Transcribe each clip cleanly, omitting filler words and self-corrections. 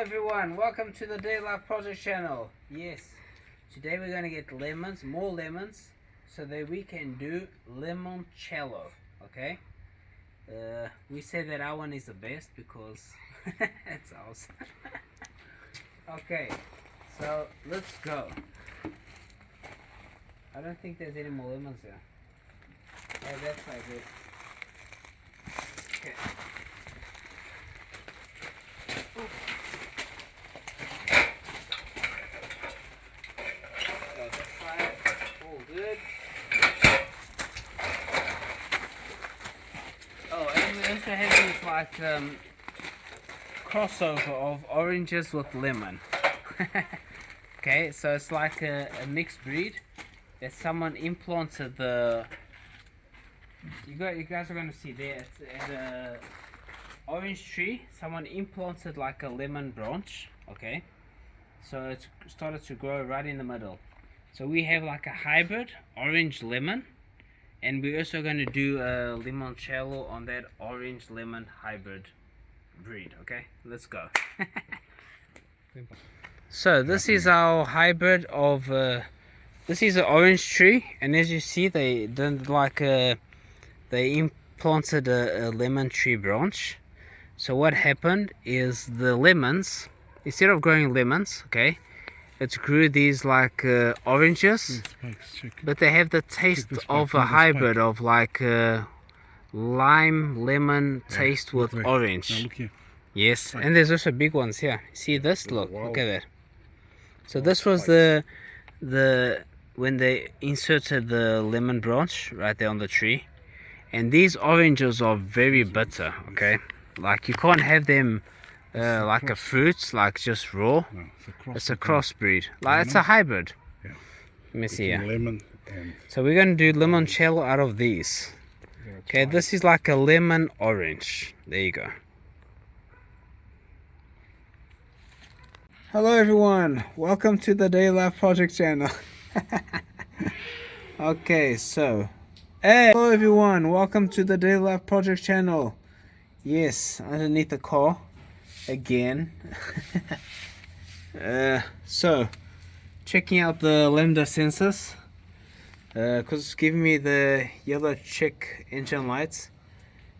everyone, welcome to the Day Life Project channel. Yes, today we're going to get lemons, more lemons, so that we can do limoncello. Okay, we say that our one is the best because it's ours. Okay, so let's go. I don't think there's any more lemons there. Yeah, that's like it. Okay. All good. Oh, and we also have this like crossover of oranges with lemon. Okay, so it's like a mixed breed that someone implanted the. You guys are gonna see there. It's at a orange tree. Someone implanted like a lemon branch. Okay, so it's started to grow right in the middle. So we have like a hybrid orange lemon, and we're also going to do a limoncello on that orange lemon hybrid breed. Okay, let's go. So this is our hybrid of this is an orange tree, and as you see, they did like they implanted a lemon tree branch. So what happened is the lemons, instead of growing lemons, okay, it grew these like oranges, but they have the taste of a hybrid of like lime lemon taste with orange. Yes, and there's also big ones here. See this? Look at that. So this was the when they inserted the lemon branch right there on the tree, and these oranges are very bitter. Okay, like you can't have them like a fruit, like just raw. No, it's a crossbreed. Like it's a hybrid. Yeah. Let me see here. Lemon and so we're going to do limoncello out of these. Okay, this is like a lemon orange. There you go. Hello everyone, welcome to the Day Life Project channel. Okay, so hello everyone, welcome to the Day Life Project channel. Yes, underneath the car again. So checking out the lambda sensors because it's giving me the yellow check engine lights,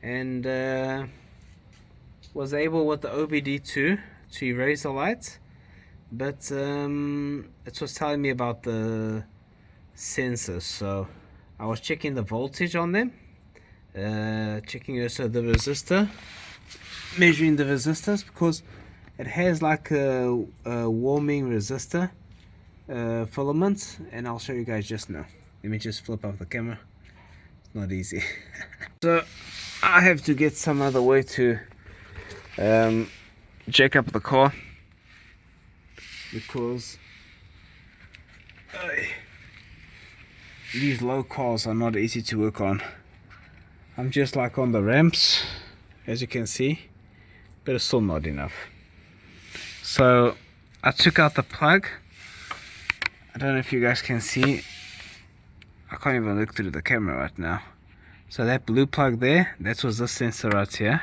and was able with the OBD2 to erase the lights, but it was telling me about the sensors. So I was checking the voltage on them, checking also the resistor, measuring the resistors, because it has like a warming resistor filament, and I'll show you guys just now. Let me just flip off the camera. It's not easy. So I have to get some other way to jack up the car, because these low cars are not easy to work on. I'm just like on the ramps, as you can see, but it's still not enough. So I took out the plug. I don't know if you guys can see. I can't even look through the camera right now. So that blue plug there, that was this sensor right here.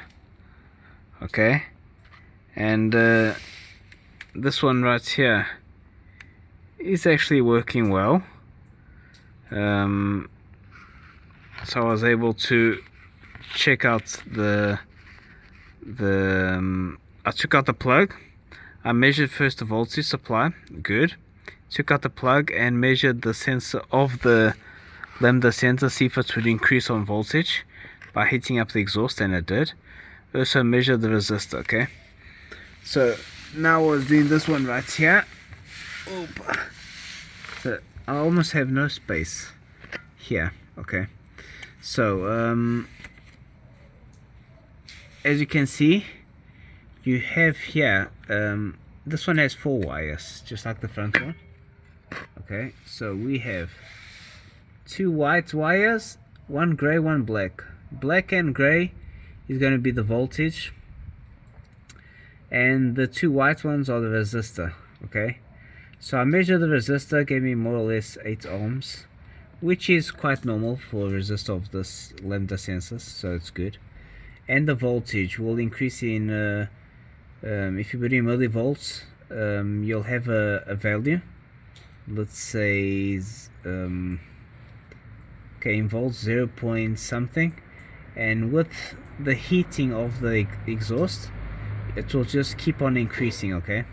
Okay, and this one right here is actually working well. So I was able to check out I took out the plug. I measured first the voltage supply, good. Took out the plug and measured the sensor of the lambda sensor, see if it would increase on voltage by heating up the exhaust, and it did. Also measured the resistor. Okay, so now I was doing this one right here. Oop. So I almost have no space here. Okay, so as you can see, you have here this one has 4 wires, just like the front one. Okay, so we have 2 white wires, 1 gray, 1 black. Black and gray is going to be the voltage, and the 2 white ones are the resistor. Okay, so I measured the resistor, gave me more or less 8 ohms, which is quite normal for a resistor of this lambda sensors, so it's good. And the voltage will increase in If you put in millivolts, you'll have a value. Let's say okay, in volts 0 point something, and with the heating of the exhaust, it will just keep on increasing. Okay,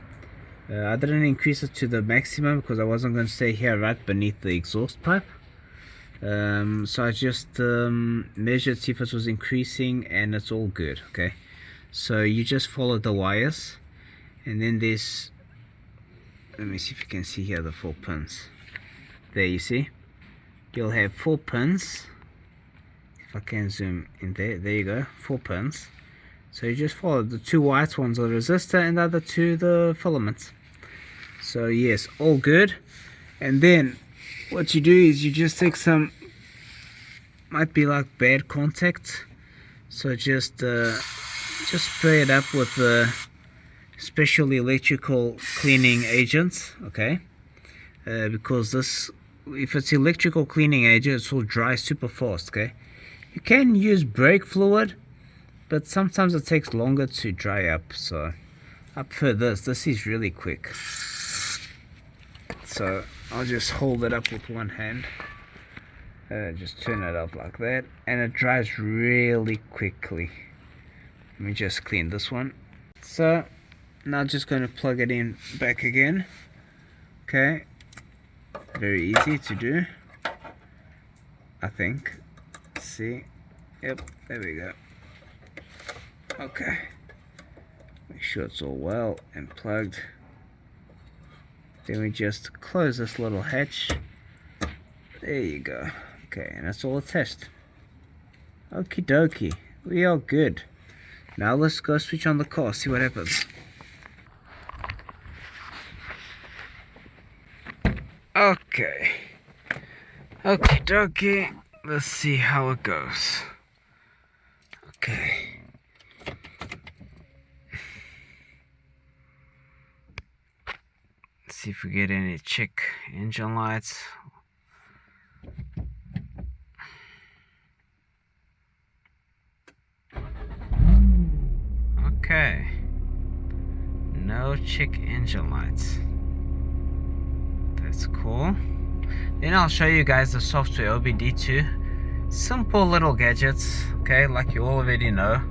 I didn't increase it to the maximum because I wasn't going to stay here right beneath the exhaust pipe. So I just measured, see if it was increasing, and it's all good. Okay, so you just follow the wires, and then there's, let me see if you can see here the 4 pins. There, you see, you'll have 4 pins. If I can zoom in there, there you go, 4 pins. So you just follow the 2 white ones are the resistor, and the other 2 the filaments. So yes, all good. And then what you do is you just take some, might be like bad contact, so just spray it up with the special electrical cleaning agents. Okay, because this, if it's electrical cleaning agent, it will dry super fast. Okay, you can use brake fluid, but sometimes it takes longer to dry up, so I prefer this. This is really quick. So I'll just hold it up with one hand, just turn it up like that, and it dries really quickly. Let me just clean this one. So now just going to plug it in back again. Okay, very easy to do, I think. See, yep, there we go. Okay, make sure it's all well and plugged. Then we just close this little hatch. There you go. Okay, and that's all attached. Okie dokie, we are good. Now let's go switch on the car, see what happens. Okay, okie dokie, let's see how it goes. Okay. See if we get any check engine lights. Okay, no check engine lights. That's cool. Then I'll show you guys the software OBD2. Simple little gadgets, okay, like you already know,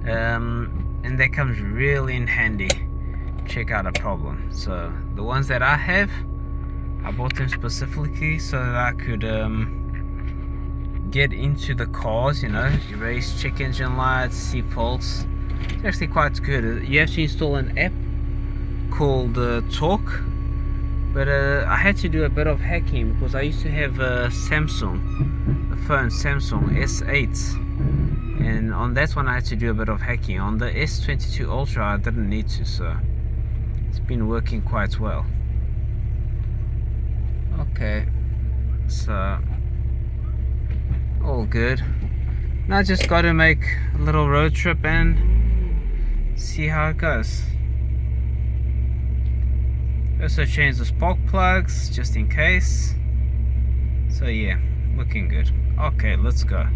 and that comes really in handy. Check out a problem. So the ones that I have, I bought them specifically so that I could get into the cars, you know, erase check engine lights, see faults. It's actually quite good. You have to install an app called Talk, but I had to do a bit of hacking because I used to have a phone Samsung S8, and on that one I had to do a bit of hacking. On the S22 Ultra I didn't need to, so it's been working quite well. Okay, so all good. Now I just got to make a little road trip and see how it goes. Also change the spark plugs just in case. So yeah, looking good. Okay, let's go.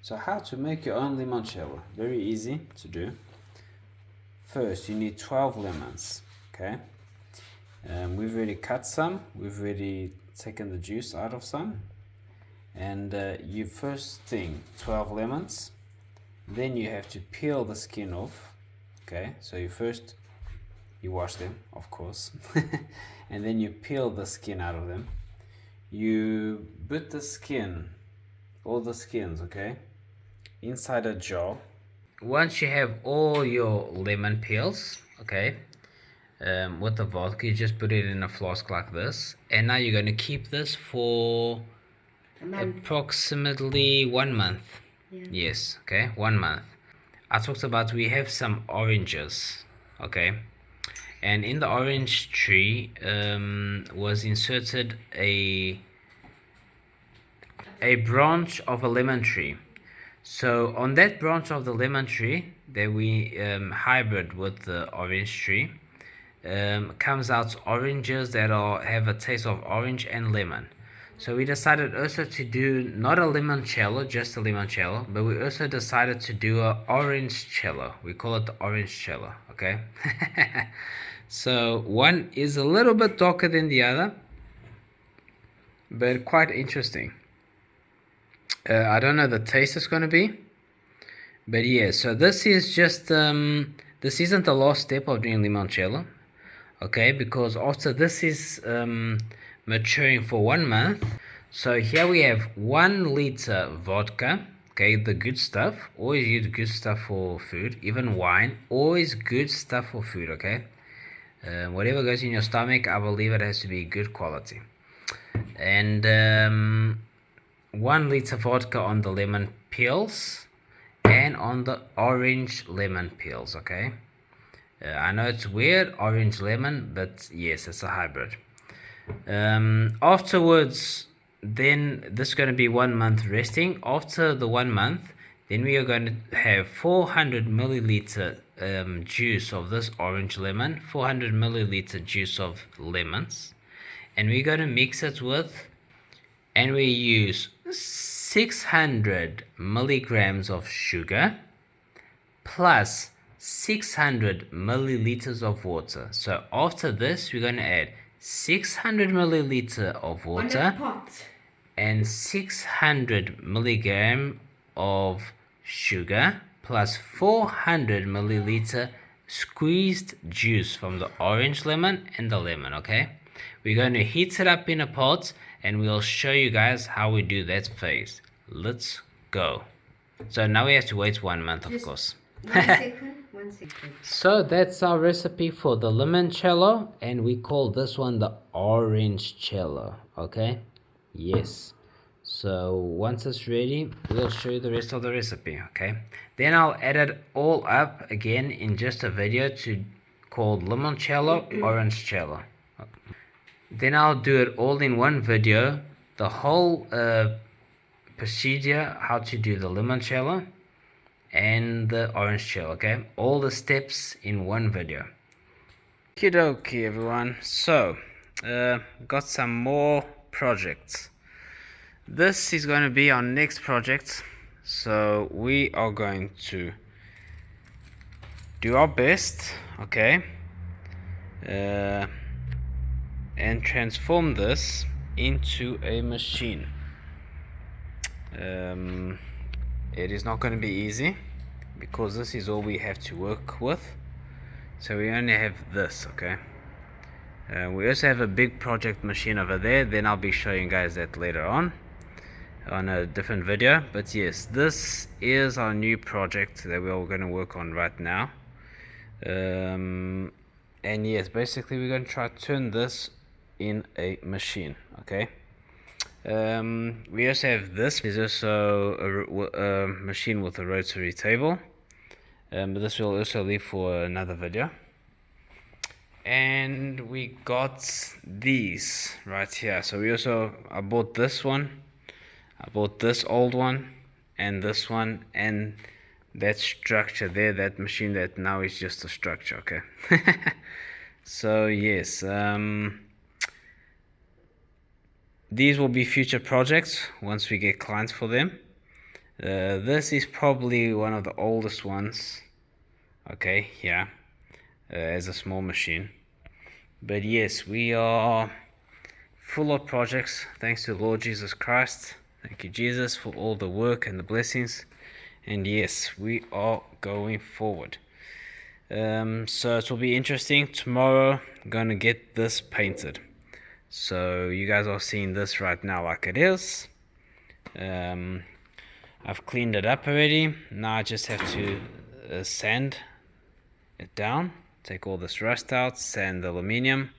So how to make your own limoncello? Very easy to do. First you need 12 lemons. Okay, we've already cut some, we've already taken the juice out of some, and you first thing 12 lemons, then you have to peel the skin off. Okay, so you wash them, of course, and then you peel the skin out of them. You put the skin, all the skins, okay, inside a jar. Once you have all your lemon peels, okay, with the vodka, you just put it in a flask like this, and now you're going to keep this for approximately 1 month. Yeah. Yes, okay, 1 month. I talked about, we have some oranges, okay, and in the orange tree was inserted a branch of a lemon tree. So on that branch of the lemon tree that we hybrid with the orange tree, comes out oranges that have a taste of orange and lemon. So we decided also to do not a limoncello, just a limoncello, but we also decided to do a orange cello. We call it the orange cello, okay? So one is a little bit darker than the other, but quite interesting. I don't know the taste is going to be, but yeah, so this is just, this isn't the last step of doing limoncello, okay, because after this is maturing for 1 month. So here we have 1 liter vodka, okay, the good stuff. Always use good stuff for food, even wine, always good stuff for food, okay. Whatever goes in your stomach, I believe it has to be good quality. And 1 liter vodka on the lemon peels and on the orange lemon peels, okay. I know it's weird, orange lemon, but yes, it's a hybrid. Afterwards, then this is going to be 1 month resting. After the 1 month, then we are going to have 400 milliliter juice of this orange lemon, 400 milliliter juice of lemons, and we're going to mix it with, and we use 600 milligrams of sugar plus 600 milliliters of water. So after this, we're going to add 600 milliliter of water and 600 milligram of sugar plus 400 milliliter squeezed juice from the orange lemon and the lemon, okay? We're going to heat it up in a pot and we'll show you guys how we do that phase. Let's go. So now we have to wait 1 month, of course. 1 second, 1 second. So that's our recipe for the limoncello, and we call this one the orange cello, okay? Yes. So once it's ready, we'll show you the rest of the recipe, okay? Then I'll add it all up again in just a video called limoncello, orange cello. Then I'll do it all in one video, the whole procedure, how to do the limoncello and the orange cello, okay? All the steps in one video. Okie dokie, everyone. So, got some more projects. This is going to be our next project. So, we are going to do our best, okay? And transform this into a machine. It is not going to be easy because this is all we have to work with. So we only have this, okay? We also have a big project machine over there. Then I'll be showing you guys that later on a different video. But yes, this is our new project that we're going to work on right now. And yes, basically we're going to try to turn this in a machine, okay? We also have this. There's also a machine with a rotary table, but this will also leave for another video. And we got these right here. So I bought this one, I bought this old one, and this one, and that structure there, that machine that now is just a structure, okay? So yes, these will be future projects once we get clients for them. This is probably one of the oldest ones, okay, yeah, as a small machine. But yes, we are full of projects, thanks to the Lord Jesus Christ. Thank you, Jesus, for all the work and the blessings. And yes, we are going forward. So it will be interesting. Tomorrow I'm going to get this painted. So you guys are seeing this right now like it is. I've cleaned it up already. Now I just have to sand it down, take all this rust out, sand the aluminium,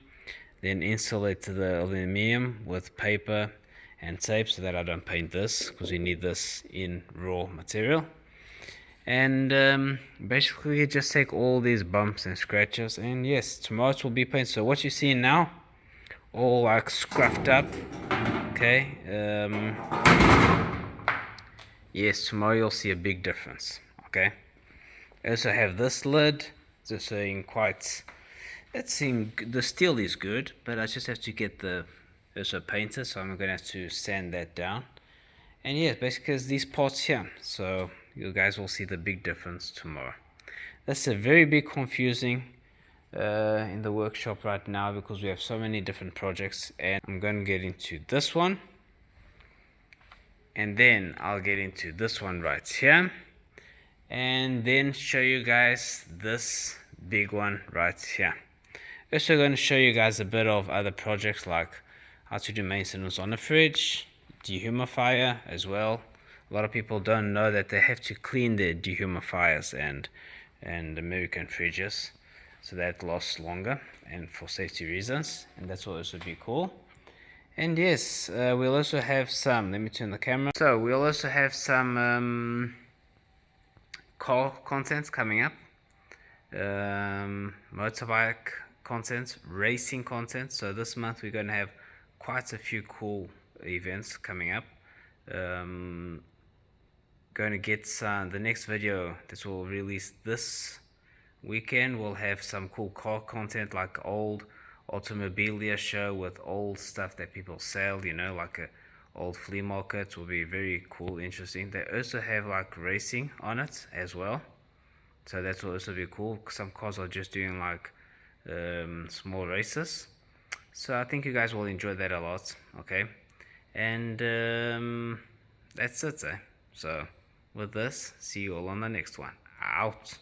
then insulate the aluminium with paper and tape so that I don't paint this, because we need this in raw material. And basically just take all these bumps and scratches, and yes, tomorrow it will be painted. So what you see now, all like scruffed up, okay, yes, tomorrow you'll see a big difference, okay? I also have this lid, it's also in quite the steel is good, but I just have to get the also painted, so I'm gonna have to sand that down. And yeah, basically it's these parts here, so you guys will see the big difference tomorrow. That's a very big confusing in the workshop right now because we have so many different projects, and I'm going to get into this one, and then I'll get into this one right here, and then show you guys this big one right here. Also going to show you guys a bit of other projects like how to do maintenance on a fridge, dehumidifier as well. A lot of people don't know that they have to clean their dehumidifiers and American fridges so that lasts longer and for safety reasons, and that's will also be cool. And yes, we'll also have some, let me turn the camera, so we'll also have some car content coming up, motorbike content, racing content. So this month we're going to have quite a few cool events coming up. Going to get the next video that will release this weekend will have some cool car content, like old automobilia show with old stuff that people sell, you know, like a old flea market. Will be very cool, interesting. They also have like racing on it as well, so that will also be cool. Some cars are just doing like small races, so I think you guys will enjoy that a lot. Okay, and that's it. So with this, see you all on the next one. Out.